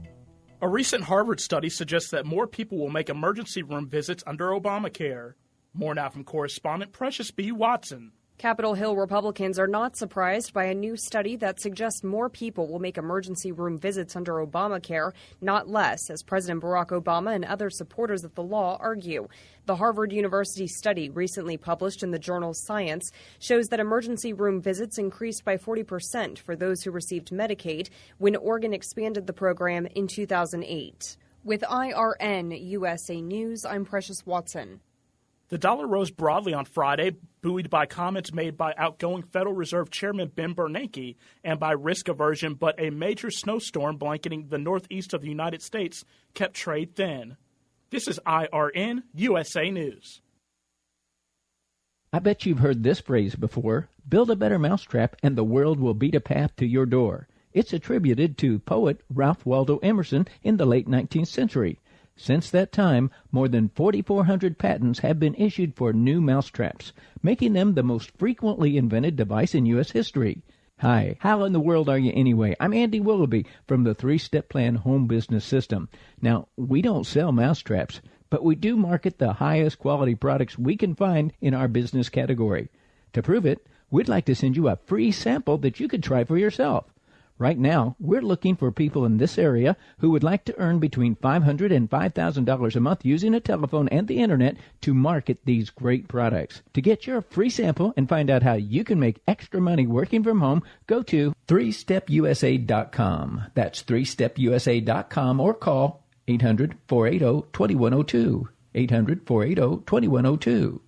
A recent Harvard study suggests that more people will make emergency room visits under Obamacare. More now from correspondent Precious B. Watson. Capitol Hill Republicans are not surprised by a new study that suggests more people will make emergency room visits under Obamacare, not less, as President Barack Obama and other supporters of the law argue. The Harvard University study, recently published in the journal Science, shows that emergency room visits increased by 40% for those who received Medicaid when Oregon expanded the program in 2008. With IRN USA News, I'm Precious Watson. The dollar rose broadly on Friday, buoyed by comments made by outgoing Federal Reserve Chairman Ben Bernanke and by risk aversion, but a major snowstorm blanketing the northeast of the United States kept trade thin. This is IRN USA News. I bet you've heard this phrase before: build a better mousetrap and the world will beat a path to your door. It's attributed to poet Ralph Waldo Emerson in the late 19th century. Since that time, more than 4,400 patents have been issued for new mousetraps, making them the most frequently invented device in U.S. history. Hi, how in the world are you anyway? I'm Andy Willoughby from the 3-Step Plan Home Business System. Now, we don't sell mousetraps, but we do market the highest quality products we can find in our business category. To prove it, we'd like to send you a free sample that you could try for yourself. Right now, we're looking for people in this area who would like to earn between $500 and $5,000 a month using a telephone and the internet to market these great products. To get your free sample and find out how you can make extra money working from home, go to 3stepusa.com. That's 3stepusa.com or call 800-480-2102. 800-480-2102.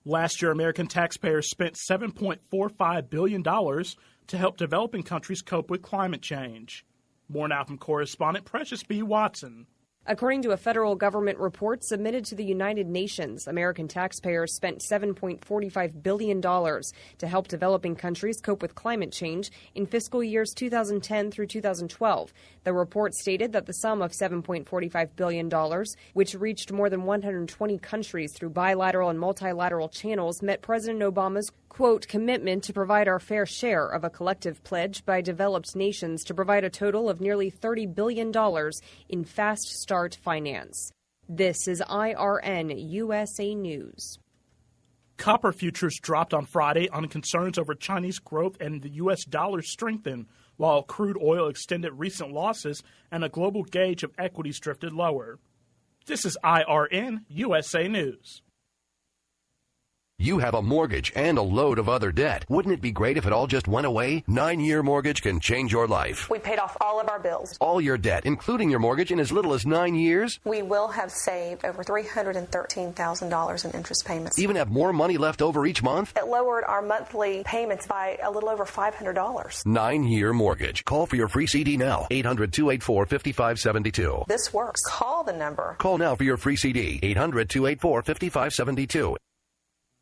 Last year, American taxpayers spent $7.45 billion to help developing countries cope with climate change. More now from correspondent Precious B. Watson. According to a federal government report submitted to the United Nations, American taxpayers spent $7.45 billion to help developing countries cope with climate change in fiscal years 2010 through 2012. The report stated that the sum of $7.45 billion, which reached more than 120 countries through bilateral and multilateral channels, met President Obama's, quote, commitment to provide our fair share of a collective pledge by developed nations to provide a total of nearly $30 billion in fast start finance. This is IRN USA News. Copper futures dropped on Friday on concerns over Chinese growth and the U.S. dollar strengthened, while crude oil extended recent losses and a global gauge of equities drifted lower. This is IRN USA News. You have a mortgage and a load of other debt. Wouldn't it be great if it all just went away? 9-year mortgage can change your life. We paid off all of our bills. All your debt, including your mortgage, in as little as 9 years? We will have saved over $313,000 in interest payments. Even have more money left over each month? It lowered our monthly payments by a little over $500. 9-year mortgage. Call for your free CD now. 800-284-5572. This works. Call the number. Call now for your free CD. 800-284-5572.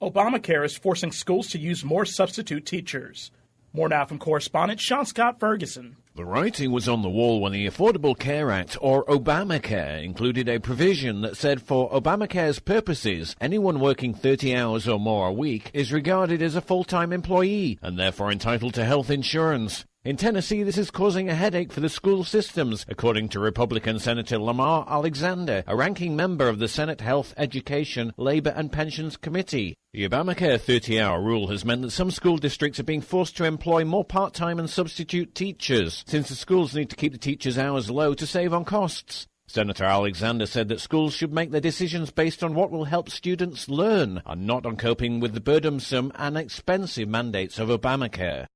Obamacare is forcing schools to use more substitute teachers. More now from correspondent Sean Scott Ferguson. The writing was on the wall when the Affordable Care Act, or Obamacare, included a provision that said for Obamacare's purposes, anyone working 30 hours or more a week is regarded as a full-time employee and therefore entitled to health insurance. In Tennessee, this is causing a headache for the school systems, according to Republican Senator Lamar Alexander, a ranking member of the Senate Health, Education, Labor and Pensions Committee. The Obamacare 30-hour rule has meant that some school districts are being forced to employ more part-time and substitute teachers, since the schools need to keep the teachers' hours low to save on costs. Senator Alexander said that schools should make their decisions based on what will help students learn, and not on coping with the burdensome and expensive mandates of Obamacare.